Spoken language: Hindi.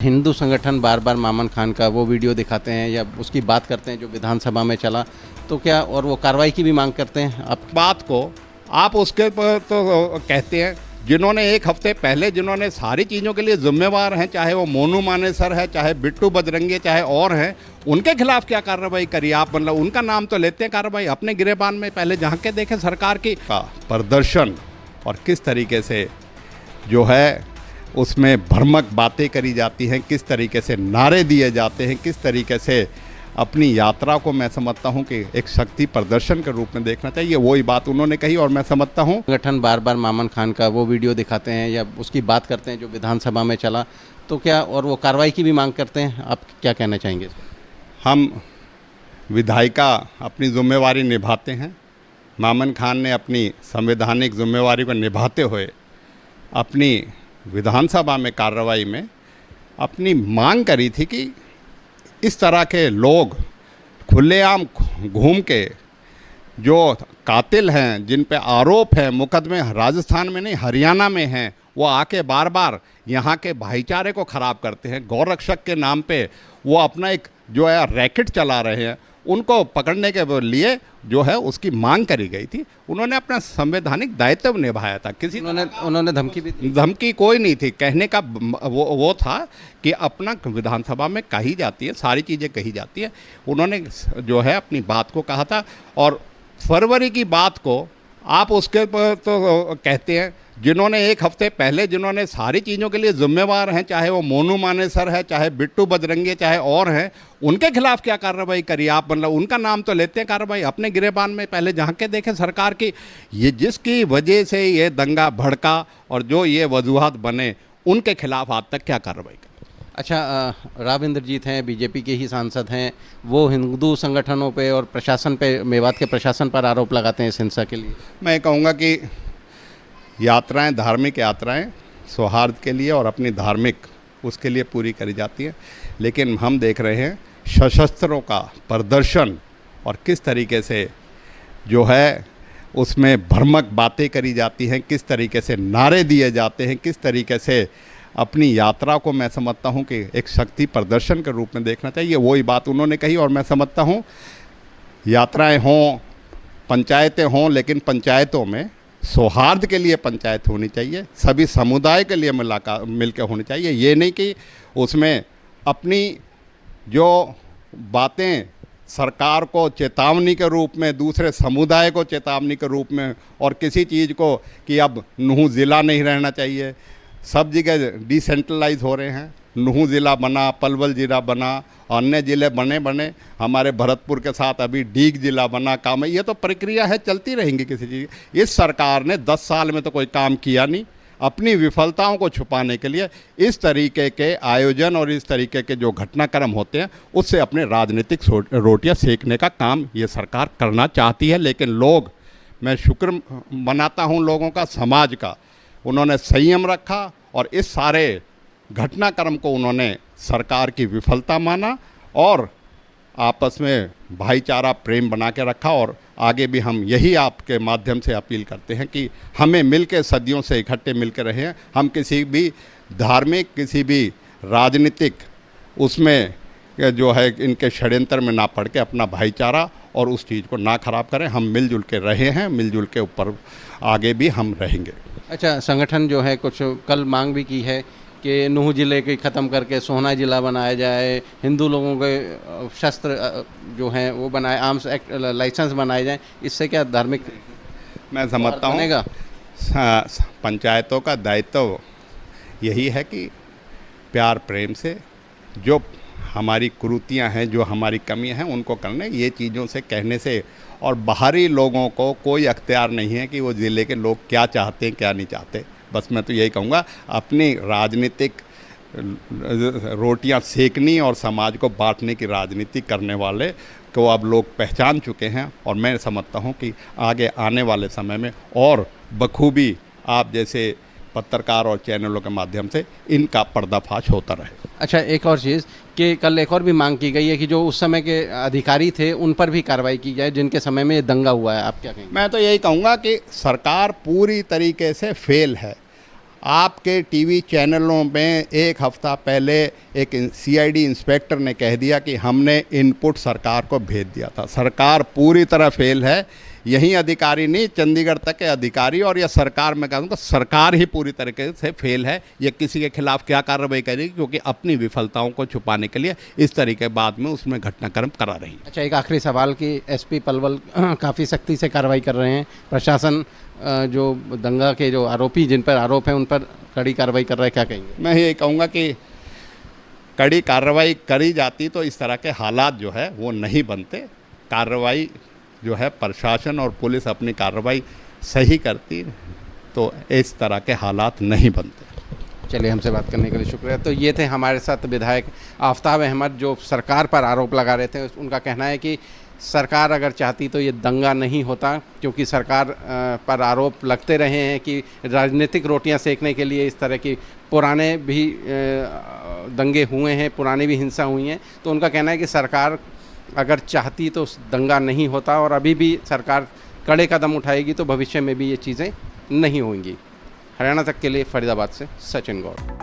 हिंदू संगठन बार बार मामन खान का वो वीडियो दिखाते हैं या उसकी बात करते हैं जो विधानसभा में चला, तो क्या और वो कार्रवाई की भी मांग करते हैं आप? बात को आप उसके पर तो कहते हैं जिन्होंने एक हफ्ते पहले जिन्होंने सारी चीज़ों के लिए जिम्मेवार हैं, चाहे वो मोनू मानेसर है, चाहे बिट्टू बजरंगी, चाहे और हैं, उनके खिलाफ क्या कार्रवाई करी आप? मतलब उनका नाम तो लेते हैं, कार्रवाई अपने गिरेबान में पहले झांक के देखें सरकार की का प्रदर्शन और किस तरीके से जो है उसमें भ्रामक बातें करी जाती हैं, किस तरीके से नारे दिए जाते हैं, किस तरीके से अपनी यात्रा को मैं समझता हूं कि एक शक्ति प्रदर्शन के रूप में देखना चाहिए। वही बात उन्होंने कही और मैं समझता हूं। संगठन बार बार मामन खान का वो वीडियो दिखाते हैं या उसकी बात करते हैं जो विधानसभा में चला, तो क्या और वो कार्रवाई की भी मांग करते हैं? आप क्या कहना चाहेंगे? हम विधायिका अपनी जिम्मेवारी निभाते हैं। मामन खान ने अपनी संवैधानिक जिम्मेवारी को निभाते हुए अपनी विधानसभा में कार्रवाई में अपनी मांग करी थी कि इस तरह के लोग खुलेआम घूम के जो कातिल हैं, जिन पे आरोप है, मुकदमे राजस्थान में नहीं हरियाणा में हैं, वो आके बार बार यहाँ के भाईचारे को ख़राब करते हैं। गौरक्षक के नाम पे वो अपना एक जो है रैकेट चला रहे हैं, उनको पकड़ने के लिए जो है उसकी मांग करी गई थी। उन्होंने अपना संवैधानिक दायित्व निभाया था। किसी उन्होंने धमकी भी दी? धमकी कोई नहीं थी, कहने का वो था कि अपना विधानसभा में कही जाती है, सारी चीज़ें कही जाती है। उन्होंने जो है अपनी बात को कहा था और फरवरी की बात को आप उसके पर तो कहते हैं जिन्होंने एक हफ्ते पहले जिन्होंने सारी चीज़ों के लिए जिम्मेवार हैं, चाहे वो मोनू मानेसर है, चाहे बिट्टू बजरंगी, चाहे और हैं, उनके खिलाफ क्या कार्रवाई करी आप? मतलब उनका नाम तो लेते हैं, कार्रवाई अपने गिरेबान में पहले झांक के देखें सरकार की। ये जिसकी वजह से ये दंगा भड़का और जो ये वजूहात बने, उनके खिलाफ आज तक क्या कार्रवाई करी? अच्छा, राव इंद्रजीत हैं, बीजेपी के ही सांसद हैं, वो हिंदू संगठनों पे और प्रशासन पे, मेवात के प्रशासन पर आरोप लगाते हैं इस हिंसा के लिए। मैं कहूँगा कि यात्राएं, धार्मिक यात्राएं सौहार्द के लिए और अपनी धार्मिक उसके लिए पूरी करी जाती है, लेकिन हम देख रहे हैं सशस्त्रों का प्रदर्शन और किस तरीके से जो है उसमें भ्रामक बातें करी जाती हैं, किस तरीके से नारे दिए जाते हैं, किस तरीके से अपनी यात्रा को मैं समझता हूं कि एक शक्ति प्रदर्शन के रूप में देखना चाहिए। वही बात उन्होंने कही और मैं समझता हूं यात्राएं हों, पंचायतें हों, लेकिन पंचायतों में सौहार्द के लिए पंचायत होनी चाहिए, सभी समुदाय के लिए मिलकर होनी चाहिए। ये नहीं कि उसमें अपनी जो बातें सरकार को चेतावनी के रूप में, दूसरे समुदाय को चेतावनी के रूप में, और किसी चीज़ को कि अब नूंह ज़िला नहीं रहना चाहिए, सब जगह डिसेंट्रलाइज हो रहे हैं। नूंह ज़िला बना, पलवल ज़िला बना, अन्य ज़िले बने, हमारे भरतपुर के साथ अभी डीग ज़िला बना, काम है। ये तो प्रक्रिया है, चलती रहेंगी किसी चीज़। इस सरकार ने 10 साल में तो कोई काम किया नहीं। अपनी विफलताओं को छुपाने के लिए इस तरीके के आयोजन और इस तरीके के जो घटनाक्रम होते हैं, उससे अपने राजनीतिक रोटियां सेकने का काम ये सरकार करना चाहती है। लेकिन लोग, मैं शुक्र मनाता हूँ लोगों का, समाज का, उन्होंने संयम रखा और इस सारे घटनाक्रम को उन्होंने सरकार की विफलता माना और आपस में भाईचारा, प्रेम बना के रखा। और आगे भी हम यही आपके माध्यम से अपील करते हैं कि हमें मिलकर सदियों से इकट्ठे मिलकर रहे हैं। हम किसी भी धार्मिक, किसी भी राजनीतिक उसमें जो है इनके षड्यंत्र में ना पड़ के अपना भाईचारा और उस चीज़ को ना खराब करें। हम मिलजुल के रहे हैं, मिलजुल के ऊपर आगे भी हम रहेंगे। अच्छा, संगठन जो है कुछ कल मांग भी की है कि नूंह ज़िले के ख़त्म करके सोहना ज़िला बनाया जाए, हिंदू लोगों के शस्त्र जो हैं वो बनाए, आर्म्स एक्ट लाइसेंस बनाए जाएं। इससे क्या धार्मिक, मैं समझता हूँ पंचायतों का दायित्व यही है कि प्यार प्रेम से जो हमारी कुरीतियाँ हैं, जो हमारी कमियाँ हैं, उनको करने, ये चीज़ों से कहने से, और बाहरी लोगों को कोई अख्तियार नहीं है कि वो ज़िले के लोग क्या चाहते हैं, क्या नहीं चाहते। बस मैं तो यही कहूँगा, अपनी राजनीतिक रोटियां सेकनी और समाज को बांटने की राजनीति करने वाले को अब लोग पहचान चुके हैं। और मैं समझता हूँ कि आगे आने वाले समय में और बखूबी आप जैसे पत्रकार और चैनलों के माध्यम से इनका पर्दाफाश होता रहे। अच्छा, एक और चीज़ कि कल एक और भी मांग की गई है कि जो उस समय के अधिकारी थे उन पर भी कार्रवाई की जाए जिनके समय में ये दंगा हुआ है। आप क्या कहेंगे? मैं तो यही कहूँगा कि सरकार पूरी तरीके से फेल है। आपके टीवी चैनलों में एक हफ्ता पहले एक सीआईडी इंस्पेक्टर ने कह दिया कि हमने इनपुट सरकार को भेज दिया था। सरकार पूरी तरह फेल है। यही अधिकारी नहीं, चंडीगढ़ तक के अधिकारी और यह सरकार, मैं कहूँगा सरकार ही पूरी तरीके से फेल है। ये किसी के खिलाफ क्या कार्रवाई करेगी, क्योंकि अपनी विफलताओं को छुपाने के लिए इस तरीके बाद में उसमें घटनाक्रम करा रही है। अच्छा, एक आखिरी सवाल कि एसपी पलवल काफ़ी सख्ती से कार्रवाई कर रहे हैं, प्रशासन जो दंगा के जो आरोपी जिन पर आरोप हैं उन पर कड़ी कार्रवाई कर रहा है, क्या कहेंगे? मैं ये कहूँगा कि कड़ी कार्रवाई करी जाती तो इस तरह के हालात जो है वो नहीं बनते। कार्रवाई जो है प्रशासन और पुलिस अपनी कार्रवाई सही करती तो इस तरह के हालात नहीं बनते। चलिए, हमसे बात करने के लिए शुक्रिया। तो ये थे हमारे साथ विधायक आफ्ताब अहमद, जो सरकार पर आरोप लगा रहे थे। उनका कहना है कि सरकार अगर चाहती तो ये दंगा नहीं होता, क्योंकि सरकार पर आरोप लगते रहे हैं कि राजनीतिक रोटियां सेकने के लिए इस तरह की पुराने भी दंगे हुए हैं, पुरानी भी हिंसा हुई हैं। तो उनका कहना है कि सरकार अगर चाहती तो दंगा नहीं होता, और अभी भी सरकार कड़े कदम उठाएगी तो भविष्य में भी ये चीज़ें नहीं होंगी। हरियाणा तक के लिए फरीदाबाद से सचिन गौड़।